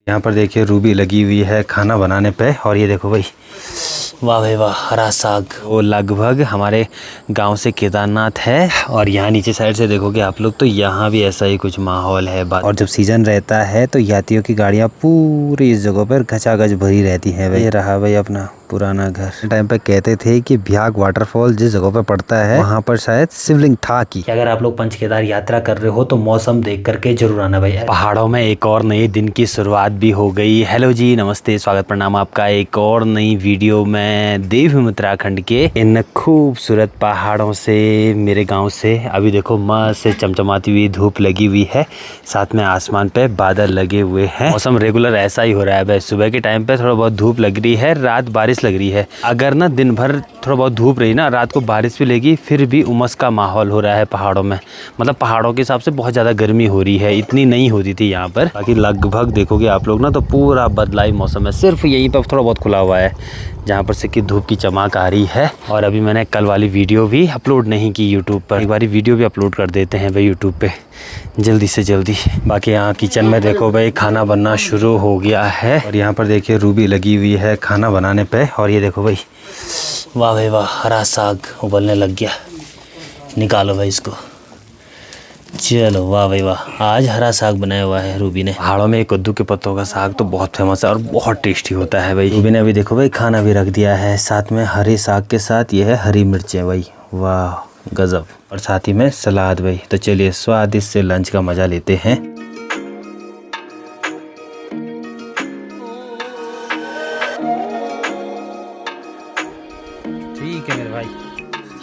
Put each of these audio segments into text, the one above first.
यहाँ पर देखिए रूबी लगी हुई है खाना बनाने पे। और ये देखो भाई, वाह भाई वाह, हरा साग। वो लगभग हमारे गांव से केदारनाथ है। और यहाँ नीचे साइड से देखोगे आप लोग तो यहाँ भी ऐसा ही कुछ माहौल है। और जब सीजन रहता है तो यात्रियों की गाड़ियाँ पूरी इस जगह पर खचाखच भरी रहती हैं। भाई ये रहा भाई अपना पुराना घर। टाइम पे कहते थे कि भ्याग वाटरफॉल जिस जगह पे पड़ता है वहाँ पर शायद शिवलिंग था की। अगर आप लोग पंच केदार यात्रा कर रहे हो तो मौसम देख करके जरूर आना भाई। पहाड़ों में एक और नए दिन की शुरुआत भी हो गई। हेलो जी, नमस्ते, स्वागत प्रणाम आपका एक और नई वीडियो में देवभूमि उत्तराखंड के इन खूबसूरत पहाड़ों से, मेरे गाँव से। अभी देखो मस्त से चमचमाती हुई धूप लगी हुई है, साथ में आसमान पे बादल लगे हुए हैं। मौसम रेगुलर ऐसा ही हो रहा है भाई। सुबह के टाइम पे थोड़ा बहुत धूप लग रही है, रात बारिश लग रही है। अगर ना दिन भर थोड़ा बहुत धूप रही ना, रात को बारिश भी लगी, फिर भी उमस का माहौल हो रहा है पहाड़ों में। मतलब पहाड़ों के हिसाब से बहुत ज़्यादा गर्मी हो रही है, इतनी नहीं होती थी यहाँ पर। बाकी लगभग देखोगे आप लोग ना तो पूरा बदलाई मौसम है। सिर्फ यहीं पर थोड़ा बहुत खुला हुआ है जहाँ पर से कि धूप की चमक आ रही है। और अभी मैंने कल वाली वीडियो भी अपलोड नहीं की यूट्यूब पर। एक बारी वीडियो भी अपलोड कर देते हैं भाई यूट्यूब पे जल्दी से जल्दी। बाकी यहाँ किचन में देखो भाई खाना बनना शुरू हो गया है। और यहाँ पर देखिए रूबी लगी हुई है खाना बनाने पे। और ये देखो भाई, वाह भाई वाह, हरा साग उबलने लग गया। निकालो भाई इसको। चलो वाह भाई वाह, आज हरा साग बनाया हुआ है रूबी ने। पहाड़ों में कद्दू के पत्तों का साग तो बहुत फेमस है और बहुत टेस्टी होता है भाई। रूबी ने अभी देखो भाई खाना भी रख दिया है, साथ में हरे साग के साथ ये है हरी मिर्चें भाई, वाह गजब। और साथ ही में सलाद भाई। तो चलिए स्वादिष्ट से लंच का मजा लेते हैं। ठीक है मेरे भाई।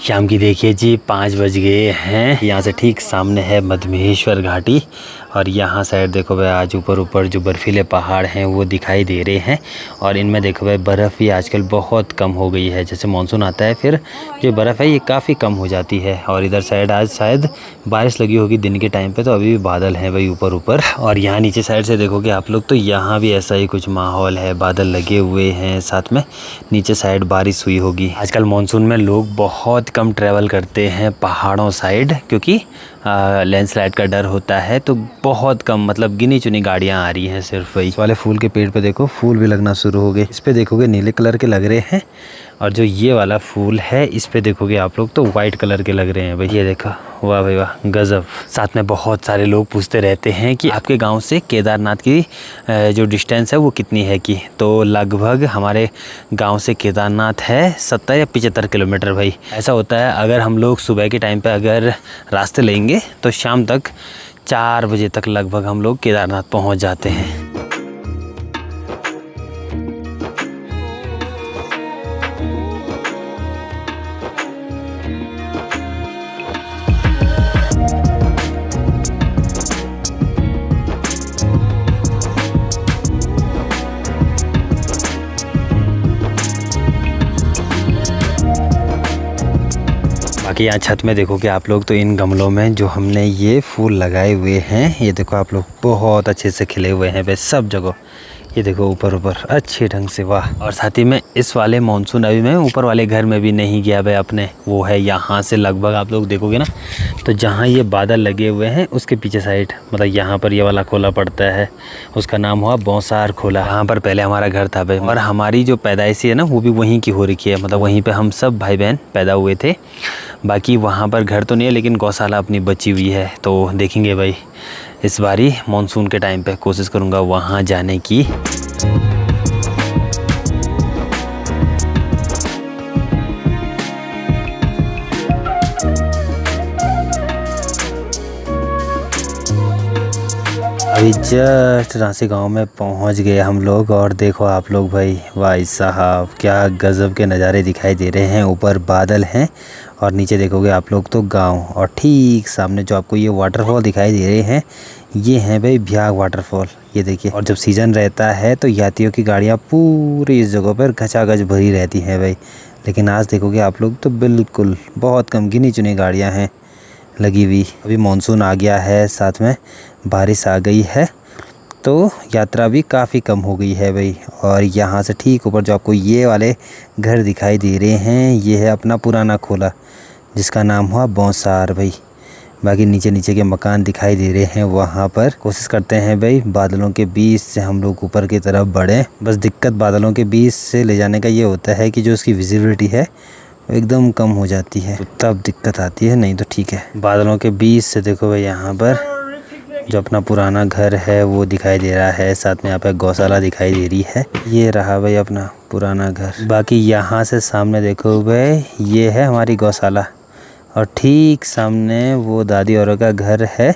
शाम की देखिए जी 5 बज गए हैं। यहाँ से ठीक सामने है मधमेश्वर घाटी। और यहाँ साइड देखो भाई, आज ऊपर जो बर्फीले पहाड़ हैं वो दिखाई दे रहे हैं। और इनमें देखो भाई बर्फ़ भी आजकल बहुत कम हो गई है। जैसे मानसून आता है फिर जो बर्फ़ है ये काफ़ी कम हो जाती है। और इधर साइड आज शायद बारिश लगी होगी दिन के टाइम पे, तो अभी भी बादल हैं भाई ऊपर। और यहाँ नीचे साइड से देखोगे आप लोग तो यहाँ भी ऐसा ही कुछ माहौल है, बादल लगे हुए हैं, साथ में नीचे साइड बारिश हुई होगी। आजकल मानसून में लोग बहुत कम ट्रैवल करते हैं पहाड़ों साइड, क्योंकि लैंडस्लाइड का डर होता है। तो बहुत कम, मतलब गिनी चुनी गाड़ियां आ रही हैं सिर्फ। वही वाले फूल के पेड़ पे देखो फूल भी लगना शुरू हो गए। इस पे देखोगे नीले कलर के लग रहे हैं। और जो ये वाला फूल है इस पे देखोगे आप लोग तो वाइट कलर के लग रहे हैं भाई। ये देखो, वाह भाई वाह गजब। साथ में बहुत सारे लोग पूछते रहते हैं कि आपके गांव से केदारनाथ की जो डिस्टेंस है वो कितनी है की। तो लगभग हमारे गांव से केदारनाथ है 70 या 75 किलोमीटर भाई। ऐसा होता है अगर हम लोग सुबह के टाइम पे अगर रास्ते लेंगे तो शाम तक 4 बजे तक लगभग हम लोग केदारनाथ पहुंच जाते हैं। बाकी यहाँ छत में देखोगे आप लोग तो इन गमलों में जो हमने ये फूल लगाए हुए हैं, ये देखो आप लोग बहुत अच्छे से खिले हुए हैं भाई सब जगह। ये देखो ऊपर अच्छे ढंग से, वाह। और साथ ही में इस वाले मानसून अभी मैं ऊपर वाले घर में भी नहीं गया भाई अपने। वो है यहाँ से लगभग आप लोग देखोगे ना तो जहाँ ये बादल लगे हुए हैं उसके पीछे साइड, मतलब यहाँ पर ये वाला खोला पड़ता है, उसका नाम हुआ बौसार खोला। यहाँ पर पहले हमारा घर था भाई। और हमारी जो पैदाइशी है ना वो भी वहीं की हो रखी है, मतलब वहीं पर हम सब भाई बहन पैदा हुए थे। बाकी वहाँ पर घर तो नहीं है लेकिन गौशाला अपनी बची हुई है। तो देखेंगे भाई इस बारी मानसून के टाइम पे कोशिश करूँगा वहाँ जाने की। अभी जस्ट रांसी गांव में पहुंच गए हम लोग। और देखो आप लोग भाई, भाई साहब क्या गजब के नज़ारे दिखाई दे रहे हैं। ऊपर बादल हैं और नीचे देखोगे आप लोग तो गांव। और ठीक सामने जो आपको ये वाटरफॉल दिखाई दे रहे हैं ये हैं भाई भ्याग वाटरफॉल। ये देखिए। और जब सीज़न रहता है तो यात्रियों की गाड़ियाँ पूरी इस जगह पर खचाखच भरी रहती हैं भाई। लेकिन आज देखोगे आप लोग तो बिल्कुल बहुत कम, गिनी चुनी गाड़ियाँ हैं लगी हुई। अभी मानसून आ गया है, साथ में बारिश आ गई है तो यात्रा भी काफ़ी कम हो गई है भाई। और यहाँ से ठीक ऊपर जो आपको ये वाले घर दिखाई दे रहे हैं ये है अपना पुराना खोला जिसका नाम हुआ बौसार भाई। बाकी नीचे नीचे के मकान दिखाई दे रहे हैं। वहाँ पर कोशिश करते हैं भाई बादलों के बीच से हम लोग ऊपर की तरफ बढ़े। बस दिक्कत बादलों के बीच से ले जाने का ये होता है कि जो उसकी विजिबिलिटी है वो एकदम कम हो जाती है, तो तब दिक्कत आती है, नहीं तो ठीक है। बादलों के बीच से देखो भाई यहाँ पर जो अपना पुराना घर है वो दिखाई दे रहा है। साथ में यहाँ पे गौशाला दिखाई दे रही है। ये रहा भाई अपना पुराना घर। बाकी यहाँ से सामने देखो भाई ये है हमारी गौशाला और ठीक सामने वो दादी औरत का घर है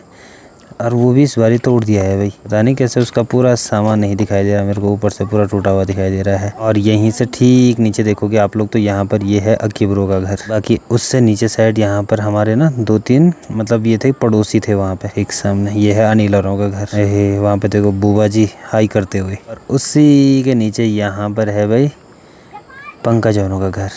और वो भी इस बारी तोड़ दिया है भाई। पता नहीं कैसे उसका पूरा सामान नहीं दिखाई दे रहा मेरे को, ऊपर से पूरा टूटा हुआ दिखाई दे रहा है। और यहीं से ठीक नीचे देखोगे आप लोग तो यहाँ पर ये है अक्की ब्रो का घर। बाकी उससे नीचे साइड यहाँ पर हमारे ना 2-3 मतलब ये थे पड़ोसी थे वहाँ पे। एक सामने ये है अनिल औरों का घर, वहाँ पे देखो बुआ जी हाई करते हुए। और उसी के नीचे यहाँ पर है भाई पंकज औरों का घर,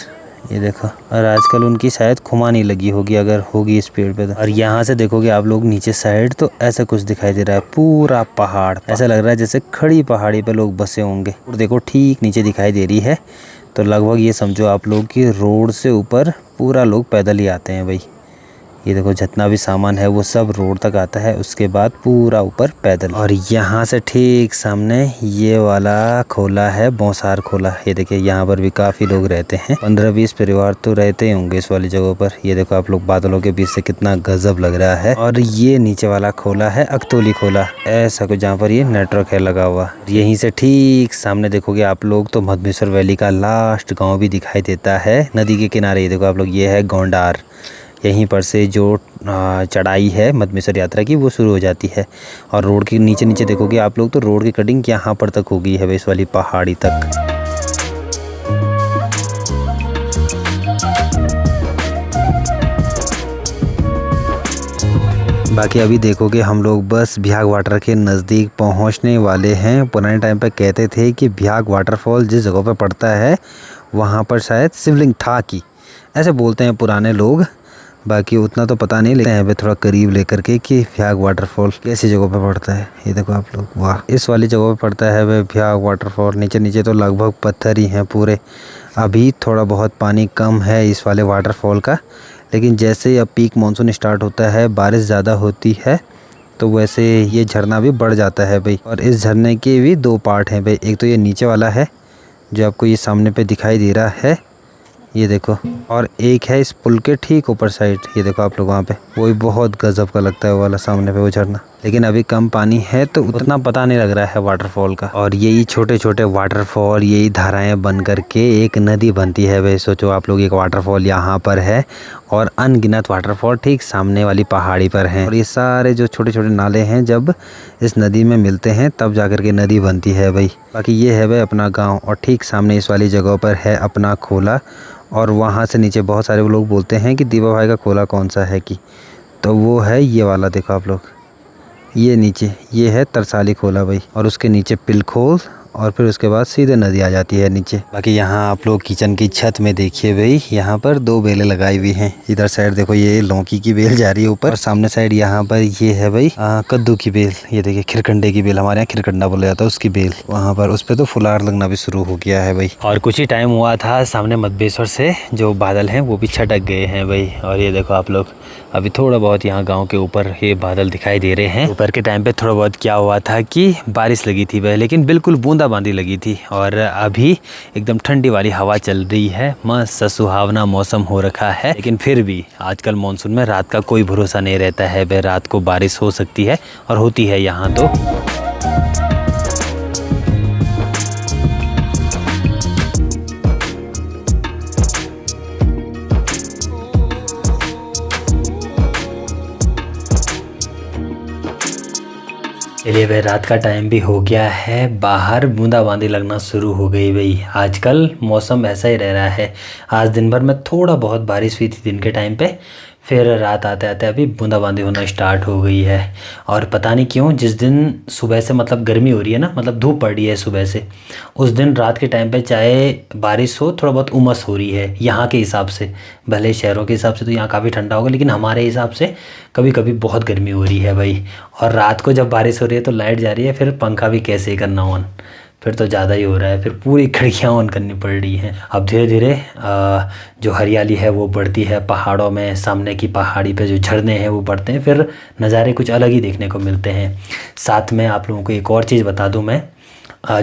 ये देखो। और आजकल उनकी शायद खुमानी लगी होगी, अगर होगी इस पेड़ पे तो। और यहाँ से देखोगे आप लोग नीचे साइड तो ऐसा कुछ दिखाई दे रहा है, पूरा पहाड़। ऐसा लग रहा है जैसे खड़ी पहाड़ी पे लोग बसे होंगे। और देखो ठीक नीचे दिखाई दे रही है तो लगभग ये समझो आप लोग कि रोड से ऊपर पूरा लोग पैदल ही आते हैं भाई। ये देखो जितना भी सामान है वो सब रोड तक आता है, उसके बाद पूरा ऊपर पैदल। और यहाँ से ठीक सामने ये वाला खोला है बौसार खोला। ये देखिए यहाँ पर भी काफ़ी लोग रहते हैं, 15-20 परिवार तो रहते ही होंगे इस वाली जगह पर। ये देखो आप लोग बादलों के बीच से कितना गजब लग रहा है। और ये नीचे वाला खोला है अकतोली खोला, ऐसा कुछ जहाँ पर ये नेटवर्क है लगा हुआ। यहीं से ठीक सामने देखोगे आप लोग तो मधमेश्वर वैली का लास्ट गाँव भी दिखाई देता है नदी के किनारे। ये देखो आप लोग ये है गोंडार, यहीं पर से जो चढ़ाई है मधमेश्वर यात्रा की वो शुरू हो जाती है। और रोड के नीचे नीचे देखोगे आप लोग तो रोड की कटिंग यहाँ पर तक हो गई है इस वाली पहाड़ी तक। बाकी अभी देखोगे हम लोग बस भ्याग वाटर के नज़दीक पहुँचने वाले हैं। पुराने टाइम पे कहते थे कि भ्याग वाटरफॉल जिस जगह पे पड़ता है वहाँ पर शायद शिवलिंग था कि ऐसे बोलते हैं पुराने लोग। बाकी उतना तो पता नहीं, लेकिन यहाँ पे थोड़ा करीब लेकर के कि भ्याग वाटरफॉल कैसी जगह पे पड़ता है। ये देखो आप लोग, वाह, इस वाली जगह पे पड़ता है वह भ्याग वाटरफॉल। नीचे नीचे तो लगभग पत्थर ही हैं पूरे। अभी थोड़ा बहुत पानी कम है इस वाले वाटरफॉल का, लेकिन जैसे अब पीक मानसून स्टार्ट होता है, बारिश ज़्यादा होती है, तो वैसे ये झरना भी बढ़ जाता है भाई। और इस झरने के भी 2 पार्ट हैं भाई। एक तो ये नीचे वाला है जो आपको ये सामने पे दिखाई दे रहा है, ये देखो, और एक है इस पुल के ठीक ऊपर साइड। ये देखो आप लोग वहाँ पे, वो भी बहुत गजब का लगता है वो वाला सामने पे वो झरना। लेकिन अभी कम पानी है तो उतना पता नहीं लग रहा है वाटरफॉल का। और यही छोटे छोटे वाटरफॉल, यही धाराएं बन करके एक नदी बनती है भाई। सोचो आप लोग, एक वाटरफॉल यहाँ पर है और अनगिनत वाटरफॉल ठीक सामने वाली पहाड़ी पर हैं। और ये सारे जो छोटे छोटे नाले हैं जब इस नदी में मिलते हैं तब जाकर के नदी बनती है भाई। बाकी ये है भाई अपना गाँव, और ठीक सामने इस वाली जगह पर है अपना खोला। और वहाँ से नीचे बहुत सारे लोग बोलते हैं कि दीपा भाई का खोला कौन सा है कि, तो वो है ये वाला। देखो आप लोग, ये नीचे ये है तरसाली खोला भाई, और उसके नीचे पिलखोल, और फिर उसके बाद सीधे नदी आ जाती है नीचे। बाकी यहाँ आप लोग किचन की छत में देखिए भाई, यहाँ पर 2 बेलें लगाई हुई हैं। इधर साइड देखो ये लौकी की बेल जा रही है ऊपर, और सामने साइड यहाँ पर ये है भाई कद्दू की बेल। ये देखिए खिरकंडे की बेल, हमारे यहाँ खिरकंडा बोला जाता है उसकी बेल। वहाँ पर उस पर तो फुलार लगना भी शुरू हो गया है भाई। और कुछ ही टाइम हुआ था सामने मधमेश्वर से जो बादल हैं वो भी छटक गए हैं भाई। और ये देखो आप लोग, अभी थोड़ा बहुत यहाँ गाँव के ऊपर ये बादल दिखाई दे रहे हैं। दोपहर के टाइम पे थोड़ा बहुत क्या हुआ था कि बारिश लगी थी भाई, लेकिन बिल्कुल बूंदाबांदी लगी थी। और अभी एकदम ठंडी वाली हवा चल रही है, मस्त सुहावना मौसम हो रखा है। लेकिन फिर भी आजकल मानसून में रात का कोई भरोसा नहीं रहता है भाई, रात को बारिश हो सकती है और होती है यहाँ तो। चलिए भाई, रात का टाइम भी हो गया है, बाहर बूंदाबांदी लगना शुरू हो गई भाई। आजकल मौसम ऐसा ही रह रहा है। आज दिन भर में थोड़ा बहुत बारिश हुई थी दिन के टाइम पे, फिर रात आते आते अभी बूंदाबांदी होना स्टार्ट हो गई है। और पता नहीं क्यों जिस दिन सुबह से मतलब गर्मी हो रही है ना, मतलब धूप पड़ रही है सुबह से, उस दिन रात के टाइम पे चाहे बारिश हो थोड़ा बहुत उमस हो रही है यहाँ के हिसाब से। भले शहरों के हिसाब से तो यहाँ काफ़ी ठंडा होगा, लेकिन हमारे हिसाब से कभी कभी बहुत गर्मी हो रही है भाई। और रात को जब बारिश हो रही है तो लाइट जा रही है, फिर पंखा भी कैसे करना ऑन। फिर तो ज़्यादा ही हो रहा है, फिर पूरी खिड़कियाँ ऑन करनी पड़ रही हैं। अब धीरे धीरे जो हरियाली है वो बढ़ती है पहाड़ों में, सामने की पहाड़ी पे जो झरने हैं वो बढ़ते हैं, फिर नज़ारे कुछ अलग ही देखने को मिलते हैं। साथ में आप लोगों को एक और चीज़ बता दूं मैं,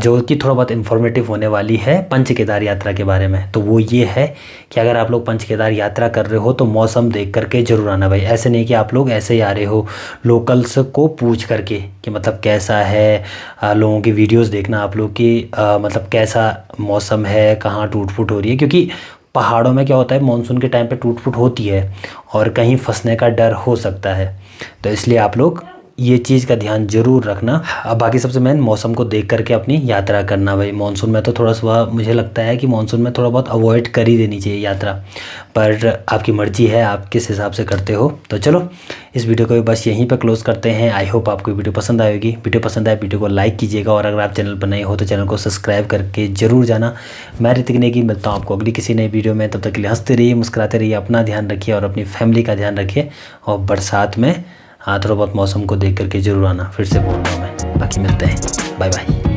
जो कि थोड़ा बहुत इन्फॉर्मेटिव होने वाली है पंच केदार यात्रा के बारे में। तो वो ये है कि अगर आप लोग पंच केदार यात्रा कर रहे हो तो मौसम देख करके ज़रूर आना भाई। ऐसे नहीं कि आप लोग ऐसे ही आ रहे हो लोकल्स को पूछ करके कि मतलब कैसा है, लोगों की वीडियोस देखना आप लोग की, मतलब कैसा मौसम है, कहाँ टूट फूट हो रही है, क्योंकि पहाड़ों में क्या होता है मानसून के टाइम पे टूट फूट होती है और कहीं फंसने का डर हो सकता है। तो इसलिए आप लोग ये चीज़ का ध्यान जरूर रखना। अब बाकी सबसे मेन मौसम को देख करके अपनी यात्रा करना भाई। मानसून में तो थोड़ा सा मुझे लगता है कि मानसून में थोड़ा बहुत अवॉइड कर ही देनी चाहिए यात्रा, पर आपकी मर्ज़ी है आप किस हिसाब से करते हो। तो चलो इस वीडियो को भी बस यहीं पर क्लोज़ करते हैं। आई होप आपको वीडियो पसंद आएगी। वीडियो पसंद आए वीडियो को लाइक कीजिएगा, और अगर आप चैनल पर नए हो तो चैनल को सब्सक्राइब करके ज़रूर जाना। मैं ऋतिक नेगी मिलता हूँ आपको अगली किसी नई वीडियो में। तब तक के लिए हंसते रहिए, मुस्कुराते रहिए, अपना ध्यान रखिए और अपनी फैमिली का ध्यान रखिए। और बरसात में हाँ थोड़ा बहुत मौसम को देख करके ज़रूर आना, फिर से बोल रहा हूँ मैं। बाकी मिलते हैं, बाय बाय।